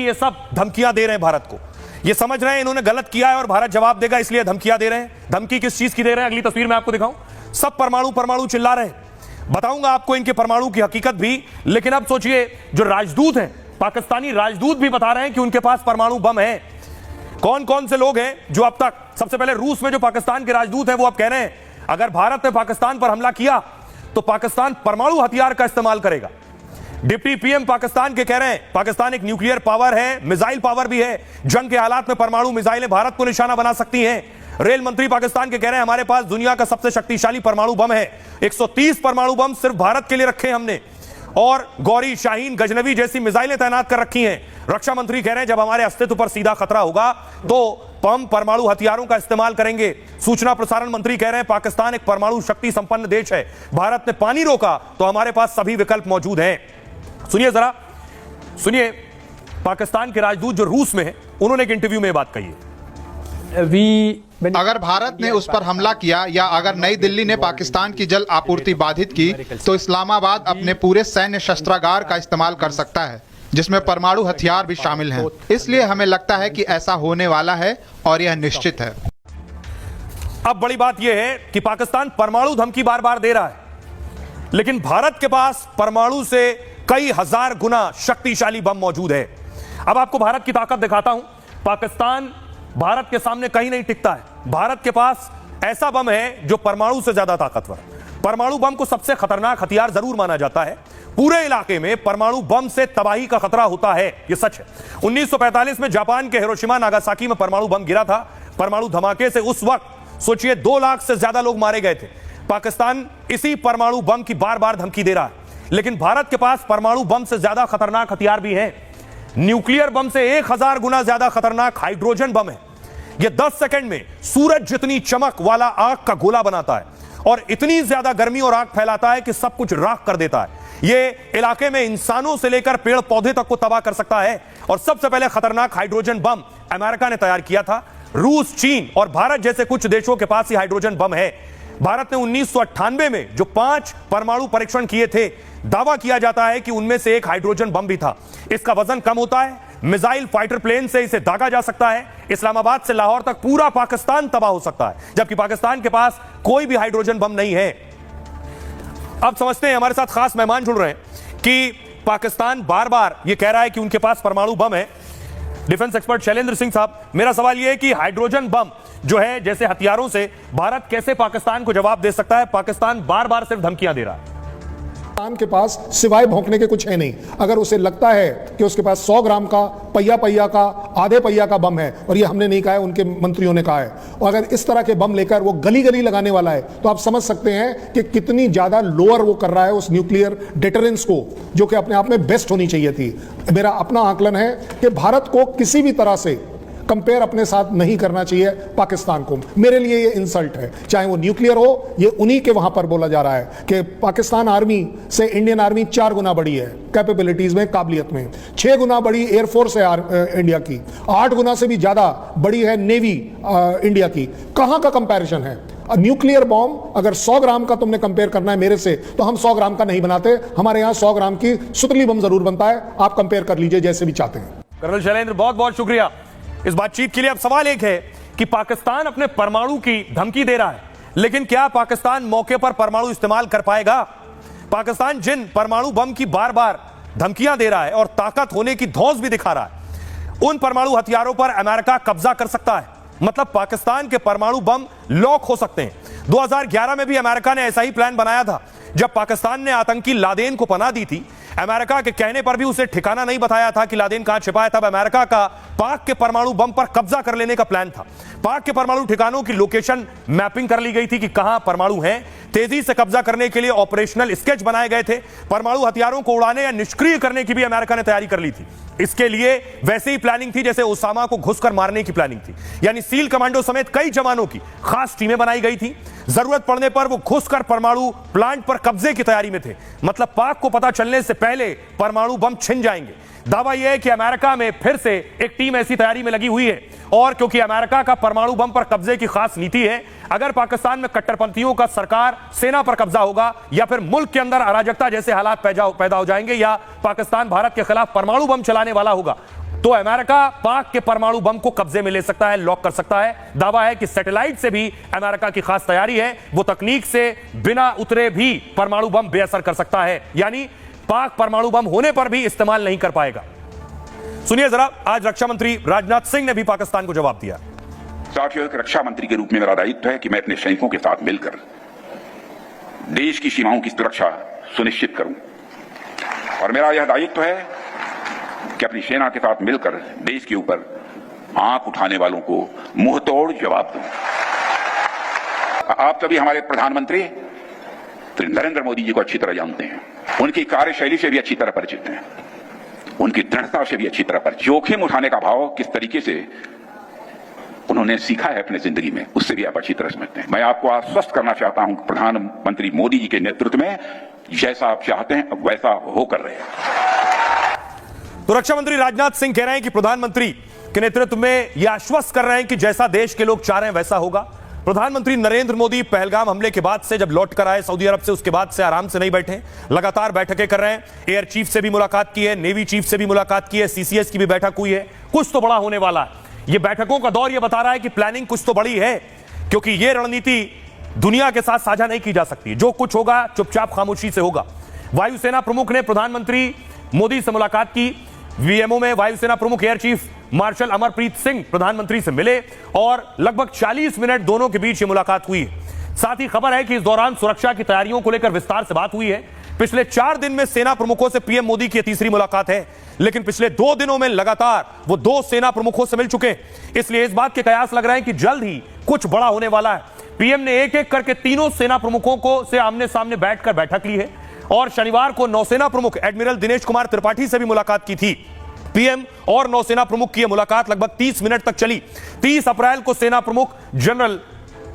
ये सब धमकियां दे रहे हैं भारत को। ये समझ रहे हैं इन्होंने गलत किया है और भारत जवाब देगा, इसलिए धमकियां दे रहे हैं। धमकी किस चीज की दे रहे हैं, अगली तस्वीर में आपको दिखाऊं। सब परमाणु परमाणु चिल्ला रहे हैं, बताऊंगा आपको इनके परमाणु की हकीकत भी। लेकिन अब सोचिए, जो राजदूत हैं, पाकिस्तानी राजदूत भी बता रहे हैं कि उनके पास परमाणु बम है। कौन कौन से लोग हैं जो अब तक, सबसे पहले रूस में जो पाकिस्तान के राजदूत हैं वो अब कह रहे हैं अगर भारत ने पाकिस्तान पर हमला किया तो पाकिस्तान परमाणु हथियार का इस्तेमाल करेगा। डिप्टी पीएम पाकिस्तान के कह रहे हैं पाकिस्तान एक न्यूक्लियर पावर है, मिसाइल पावर भी है, जंग के हालात में परमाणु मिसाइलें भारत को निशाना बना सकती हैं। रेल मंत्री पाकिस्तान के कह रहे हैं हमारे पास दुनिया का सबसे शक्तिशाली परमाणु बम है, 130 परमाणु बम सिर्फ भारत के लिए रखे हमने, और गौरी, शाहीन, गजनवी जैसी मिसाइलें तैनात कर रखी हैं। रक्षा मंत्री कह रहे हैं जब हमारे अस्तित्व पर सीधा खतरा होगा तो हम परमाणु हथियारों का इस्तेमाल करेंगे। सूचना प्रसारण मंत्री कह रहे हैं पाकिस्तान एक परमाणु शक्ति संपन्न देश है, भारत ने पानी रोका तो हमारे पास सभी विकल्प मौजूद हैं। सुनिए जरा, सुनिए, पाकिस्तान के राजदूत जो रूस में है उन्होंने एक इंटरव्यू में बात कही है। अगर भारत ने उस पर हमला किया या अगर नई दिल्ली ने पाकिस्तान की जल आपूर्ति बाधित की तो इस्लामाबाद अपने पूरे सैन्य शस्त्रागार का इस्तेमाल कर सकता है, जिसमें परमाणु हथियार भी शामिल हैं। इसलिए हमें लगता है कि ऐसा होने वाला है और यह निश्चित है। अब बड़ी बात यह है कि पाकिस्तान परमाणु धमकी बार बार दे रहा है, लेकिन भारत के पास परमाणु से कई हजार गुना शक्तिशाली बम मौजूद है। अब आपको भारत की ताकत दिखाता हूं। पाकिस्तान भारत के सामने कहीं नहीं टिकता है। भारत के पास ऐसा बम है जो परमाणु से ज्यादा ताकतवर। परमाणु बम को सबसे खतरनाक हथियार जरूर माना जाता है। पूरे इलाके में परमाणु बम से तबाही का खतरा होता है, यह सच है। 1945 में जापान के हिरोशिमा नागासाकी में परमाणु बम गिरा था। परमाणु धमाके से उस वक्त सोचिए 2 लाख से ज्यादा लोग मारे गए थे। पाकिस्तान इसी परमाणु बम की बार बार धमकी दे रहा है, लेकिन भारत के पास परमाणु बम से ज्यादा खतरनाक हथियार भी है। न्यूक्लियर बम से 1000 गुना ज्यादा खतरनाक हाइड्रोजन बम है। यह 10 सेकंड में सूरज जितनी चमक वाला आग का गोला बनाता है और इतनी ज्यादा गर्मी और आग फैलाता है कि सब कुछ राख कर देता है। यह इलाके में इंसानों से लेकर पेड़ पौधे तक को तबाह कर सकता है। और सबसे पहले खतरनाक हाइड्रोजन बम अमेरिका ने तैयार किया था। रूस, चीन और भारत जैसे कुछ देशों के पास ही हाइड्रोजन बम है। भारत ने 1998 में जो 5 परमाणु परीक्षण किए थे, दावा किया जाता है कि उनमें से एक हाइड्रोजन बम भी था। इसका वजन कम होता है, मिसाइल फाइटर प्लेन से इसे दागा जा सकता है, इस्लामाबाद से लाहौर तक पूरा पाकिस्तान तबाह हो सकता है, जबकि पाकिस्तान के पास कोई भी हाइड्रोजन बम नहीं है। अब समझते हैं, हमारे साथ खास मेहमान जुड़ रहे हैं कि पाकिस्तान बार बार यह कह रहा है कि उनके पास परमाणु बम है। डिफेंस एक्सपर्ट शैलेंद्र सिंह साहब, मेरा सवाल यह है कि हाइड्रोजन बम जो है जैसे हथियारों से भारत कैसे पाकिस्तान को जवाब दे सकता है? पाकिस्तान बार बार सिर्फ धमकियां दे रहा है। पाकिस्तान के पास सिवाय भौंकने के कुछ है नहीं। अगर उसे लगता है कि उसके पास 100 ग्राम का, पहिया का, आधे पहिया का बम है, और ये हमने नहीं कहा है, उनके मंत्रियों ने कहा है, और अगर इस तरह के बम लेकर वो गली गली लगाने वाला है, तो आप समझ सकते हैं कि कितनी ज्यादा लोअर वो कर रहा है उस न्यूक्लियर डिटरेंस को, जो कि अपने आप में बेस्ट होनी चाहिए थी। मेरा अपना आकलन है कि भारत को किसी भी तरह से कंपेयर अपने साथ नहीं करना चाहिए पाकिस्तान को। मेरे लिए ये इंसल्ट है, चाहे वो न्यूक्लियर हो। ये उन्हीं के वहां पर बोला जा रहा है कि पाकिस्तान आर्मी से इंडियन आर्मी 4 गुना बड़ी है कैपेबिलिटीज में, काबिलियत में। 6 गुना बड़ी एयरफोर्स है इंडिया की, 8 गुना से भी ज्यादा बड़ी है नेवी इंडिया की। कहां का कंपैरिजन है? न्यूक्लियर बॉम्ब अगर 100 ग्राम का तुमने कंपेयर करना है मेरे से, तो हम 100 ग्राम का नहीं बनाते। हमारे यहां 100 ग्राम की सुतली बम जरूर बनता है। आप कंपेयर कर लीजिए जैसे भी चाहते हैं। कर्नल शैलेंद्र, बहुत बहुत शुक्रिया इस बातचीत के लिए। अब सवाल एक है कि पाकिस्तान अपने परमाणु की धमकी दे रहा है, लेकिन क्या पाकिस्तान मौके पर परमाणु इस्तेमाल कर पाएगा? पाकिस्तान जिन परमाणु बम की बार बार धमकियां दे रहा है और ताकत होने की धौंस भी दिखा रहा है, उन परमाणु हथियारों पर अमेरिका कब्जा कर सकता है। मतलब पाकिस्तान के परमाणु बम लॉक हो सकते हैं। 2011 में भी अमेरिका ने ऐसा ही प्लान बनाया था। जब पाकिस्तान ने आतंकी लादेन को पनाह दी थी, अमेरिका के कहने पर भी उसे ठिकाना नहीं बताया था कि लादेन कहां छिपा है, तब अमेरिका का पाक के परमाणु बम पर कब्जा कर लेने का प्लान था। पाक के परमाणु ठिकानों की लोकेशन मैपिंग कर ली गई थी कि कहां परमाणु हैं। तेजी से कब्जा करने के लिए ऑपरेशनल स्केच बनाए गए थे। परमाणु हथियारों को उड़ाने या निष्क्रिय करने की भी अमेरिका ने तैयारी कर ली थी। इसके लिए वैसे ही प्लानिंग थी जैसे ओसामा को घुसकर मारने की प्लानिंग थी, यानी सील कमांडो समेत कई जवानों की खास टीमें बनाई गई थी। जरूरत पड़ने पर वो घुसकर परमाणु प्लांट पर कब्जे की तैयारी में थे। मतलब पाक को पता चलने से पहले परमाणु बम छिन जाएंगे। दावा यह है कि अमेरिका में फिर से एक टीम ऐसी तैयारी में लगी हुई है, और क्योंकि अमेरिका का परमाणु बम पर कब्जे की खास नीति है, अगर पाकिस्तान में कट्टरपंथियों का सरकार सेना पर कब्जा होगा या फिर मुल्क के अंदर अराजकता जैसे हालात पैदा हो जाएंगे या पाकिस्तान भारत के खिलाफ परमाणु बम चलाने वाला होगा, तो अमेरिका पाक के परमाणु बम को कब्जे में ले सकता है, लॉक कर सकता है। दावा है कि सैटेलाइट से भी अमेरिका की खास तैयारी है, वो तकनीक से बिना उतरे भी परमाणु बम बेअसर कर सकता है, यानी पाक परमाणु बम होने पर भी इस्तेमाल नहीं कर पाएगा। सुनिए जरा, आज रक्षा मंत्री राजनाथ सिंह ने भी पाकिस्तान को जवाब दिया। साथियों, एक रक्षा मंत्री के रूप में मेरा दायित्व है कि मैं अपने सैनिकों के साथ मिलकर देश की सीमाओं की सुरक्षा सुनिश्चित करूं, और मेरा यह दायित्व है कि अपनी सेना के साथ मिलकर देश के ऊपर आंख उठाने वालों को मुंहतोड़ जवाब दूं। आप सभी हमारे प्रधानमंत्री नरेंद्र मोदी जी को अच्छी तरह जानते हैं, उनकी कार्यशैली से भी अच्छी तरह परिचित हैं, उनकी दृढ़ता से भी अच्छी तरह परिचित। जोखिम उठाने का भाव किस तरीके से उन्होंने सीखा है अपनी जिंदगी में, उससे भी आप अच्छी तरह समझते हैं। मैं आपको आश्वस्त करना चाहता हूं, प्रधानमंत्री मोदी जी के नेतृत्व में जैसा आप चाहते हैं वैसा होकर रहे। तो रक्षा मंत्री राजनाथ सिंह कह रहे हैं कि प्रधानमंत्री के नेतृत्व में यह आश्वस्त कर रहे हैं कि जैसा देश के लोग चाह रहे हैं वैसा होगा। प्रधानमंत्री नरेंद्र मोदी पहलगाम हमले के बाद से जब लौट कर आए सऊदी अरब से, उसके बाद से आराम से नहीं बैठे, लगातार बैठकें कर रहे हैं। एयर चीफ से भी मुलाकात की है, नेवी चीफ से भी मुलाकात की है, सीसीएस की भी बैठक हुई है। कुछ तो बड़ा होने वाला है। यह बैठकों का दौर यह बता रहा है कि प्लानिंग कुछ तो बड़ी है, क्योंकि यह रणनीति दुनिया के साथ साझा नहीं की जा सकती। जो कुछ होगा चुपचाप खामोशी से होगा। वायुसेना प्रमुख ने प्रधानमंत्री मोदी से मुलाकात की। वीएमओ में वायुसेना प्रमुख air chief marshal Amarpreet Singh प्रधानमंत्री से मिले और लगभग 40 मिनट दोनों के बीच ये मुलाकात हुई। साथ ही खबर है कि इस दौरान सुरक्षा की तैयारियों को लेकर विस्तार से बात हुई है। पिछले 4 दिन में सेना प्रमुखों से पीएम मोदी की तीसरी मुलाकात है, लेकिन पिछले 2 दिनों में लगातार वो 2 सेना प्रमुखों से मिल चुके, इसलिए इस बात के कयास लग रहे हैं कि जल्द ही कुछ बड़ा होने वाला है। पीएम ने एक एक करके तीनों सेना प्रमुखों को से आमने सामने बैठकर बैठक ली है और शनिवार को नौसेना प्रमुख एडमिरल दिनेश कुमार त्रिपाठी से भी मुलाकात की थी। पीएम और नौसेना प्रमुख की यह मुलाकात लगभग 30 मिनट तक चली। 30 अप्रैल को सेना प्रमुख जनरल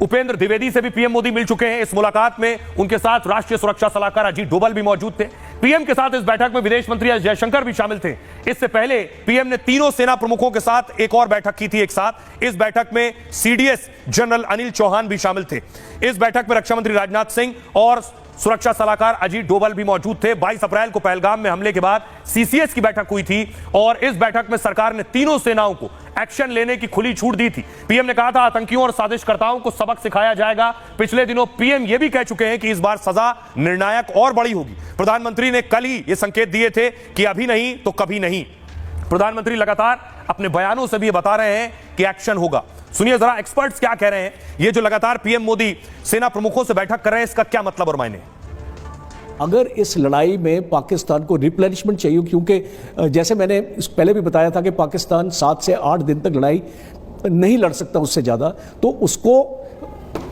उपेंद्र द्विवेदी से भी पीएम मोदी मिल चुके हैं। इस मुलाकात में उनके साथ राष्ट्रीय सुरक्षा सलाहकार अजीत डोभाल भी मौजूद थे। पीएम के साथ इस बैठक में विदेश मंत्री एस जयशंकर भी शामिल थे। इससे पहले पीएम ने तीनों सेना प्रमुखों के साथ एक और बैठक की थी एक साथ। इस बैठक में सीडीएस जनरल अनिल चौहान भी शामिल थे। इस बैठक में रक्षा मंत्री राजनाथ सिंह और सुरक्षा सलाहकार अजीत डोभाल भी मौजूद थे। 22 अप्रैल को पहलगाम में हमले के बाद सीसीएस की बैठक हुई थी और इस बैठक में सरकार ने तीनों सेनाओं को एक्शन लेने की खुली छूट दी थी। पीएम ने कहा था आतंकियों और साजिशकर्ताओं को सबक सिखाया जाएगा। पिछले दिनों पीएम यह भी कह चुके हैं कि इस बार सजा निर्णायक और बड़ी होगी। प्रधानमंत्री ने कल ही ये संकेत दिए थे कि अभी नहीं तो कभी नहीं। प्रधानमंत्री लगातार अपने बयानों से भी ये बता रहे हैं कि एक्शन होगा। सुनिए जरा एक्सपर्ट्स क्या कह रहे हैं। ये जो लगातार पीएम मोदी सेना प्रमुखों से बैठक कर रहे हैं, इसका क्या मतलब और मायने? अगर इस लड़ाई में पाकिस्तान को रिप्लेनिशमेंट चाहिए, क्योंकि जैसे मैंने पहले भी बताया था कि पाकिस्तान 7 से 8 दिन तक लड़ाई नहीं लड़ सकता उससे ज़्यादा, तो उसको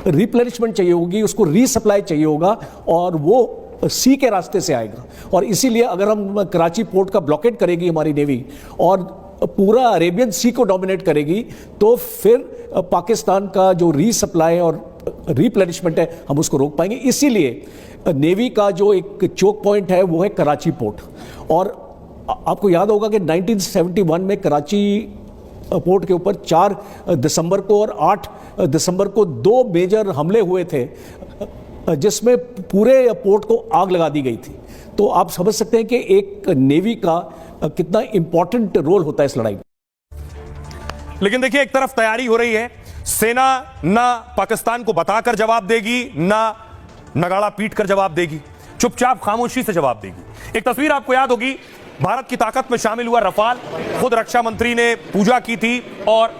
रिप्लेनिशमेंट चाहिए होगी, उसको रीसप्लाई चाहिए होगा और वो सी के रास्ते से आएगा। और इसीलिए अगर हम कराची पोर्ट का ब्लॉकेट करेगी हमारी नेवी और पूरा अरेबियन सी को डोमिनेट करेगी, तो फिर पाकिस्तान का जो रीसप्लाई और रिप्लेनिशमेंट है हम उसको रोक पाएंगे। इसीलिए नेवी का जो एक चोक पॉइंट है वो है कराची पोर्ट। और आपको याद होगा कि 1971 में कराची पोर्ट के ऊपर 4 दिसंबर को और 8 दिसंबर को 2 मेजर हमले हुए थे, जिसमें पूरे पोर्ट को आग लगा दी गई थी। तो आप समझ सकते हैं कि एक नेवी का कितना इंपॉर्टेंट रोल होता है इस लड़ाई में। लेकिन देखिए, एक तरफ तैयारी हो रही है, सेना ना पाकिस्तान को बताकर जवाब देगी, ना नगाड़ा पीट कर जवाब देगी, चुपचाप खामोशी से जवाब देगी। एक तस्वीर आपको याद होगी, भारत की ताकत में शामिल हुआ रफाल, खुद रक्षा मंत्री ने पूजा की थी और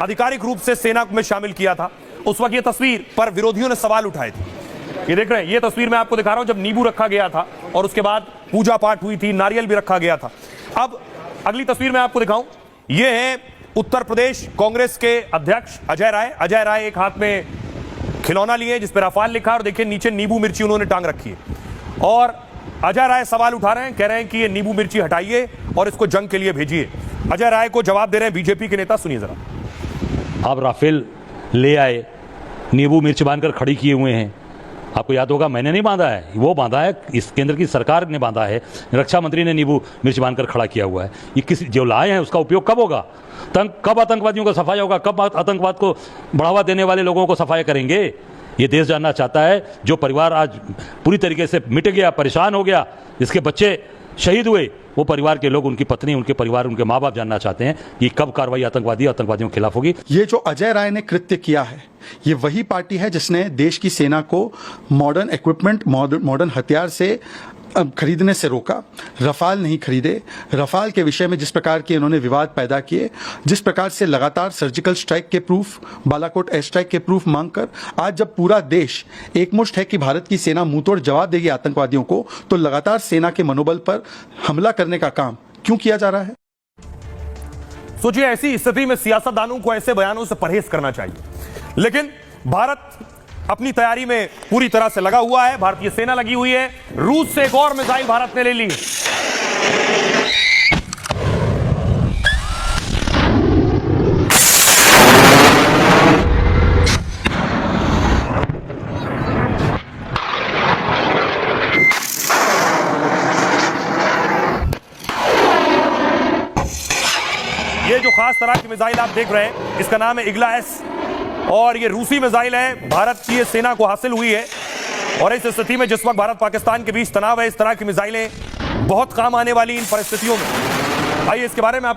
आधिकारिक रूप से सेना में शामिल किया था। उस वक्त यह तस्वीर पर विरोधियों ने सवाल उठाए थे। ये देख रहे हैं, ये तस्वीर मैं आपको दिखा रहा हूं जब नींबू रखा गया था और उसके बाद पूजा पाठ हुई थी, नारियल भी रखा गया था। अब अगली तस्वीर मैं आपको दिखाऊं, ये है उत्तर प्रदेश कांग्रेस के अध्यक्ष अजय राय। अजय राय एक हाथ में खिलौना लिए जिस पर रफाल लिखा और देखिए नीचे नींबू मिर्ची उन्होंने टांग रखी है। और अजय राय सवाल उठा रहे हैं, कह रहे हैं कि ये नींबू मिर्ची हटाइए और इसको जंग के लिए भेजिए। अजय राय को जवाब दे रहे हैं बीजेपी के नेता, सुनिए जरा। आप राफेल ले आए, नींबू मिर्च बांधकर खड़ी किए हुए हैं। आपको याद होगा मैंने नहीं बांधा है, वो बांधा है, इस केंद्र की सरकार ने बांधा है, रक्षा मंत्री ने नींबू मिर्च बांधकर खड़ा किया हुआ है। ये किसी जो लाए हैं उसका उपयोग कब होगा? कब आतंकवादियों का सफाया होगा? कब आतंकवाद को बढ़ावा देने वाले लोगों को सफाया करेंगे? ये देश जानना चाहता है। जो परिवार आज पूरी तरीके से मिट गया, परेशान हो गया, जिसके बच्चे शहीद हुए वो परिवार के लोग, उनकी पत्नी, उनके परिवार, उनके माँ बाप जानना चाहते हैं कि कब कार्रवाई आतंकवादियों के खिलाफ होगी। ये जो अजय राय ने कृत्य किया है, ये वही पार्टी है जिसने देश की सेना को मॉडर्न इक्विपमेंट, मॉडर्न हथियार से खरीदने से रोका, रफाल नहीं खरीदे। रफाल के विषय में जिस प्रकार के इन्होंने विवाद पैदा किए, जिस प्रकार से लगातार सर्जिकल स्ट्राइक के प्रूफ, बालाकोट एयर स्ट्राइक के प्रूफ मांगकर आज जब पूरा देश एकमुष्ट है कि भारत की सेना मुंहतोड़ जवाब देगी आतंकवादियों को, तो लगातार सेना के मनोबल पर हमला करने का काम क्यों किया जा रहा है? सोचिए, ऐसी स्थिति में सियासतदानों को ऐसे बयानों से परहेज करना चाहिए, लेकिन भारत अपनी तैयारी में पूरी तरह से लगा हुआ है। भारतीय सेना लगी हुई है। रूस से एक और मिसाइल भारत ने ले ली। ये जो खास तरह की मिसाइल आप देख रहे हैं, इसका नाम है ईगला एस और ये रूसी मिसाइल है, भारत की सेना को हासिल हुई है। और इस स्थिति में जिस वक्त भारत पाकिस्तान के बीच तनाव है, इस तरह की मिसाइलें बहुत काम आने वाली इन परिस्थितियों में। आइए इसके बारे में आपको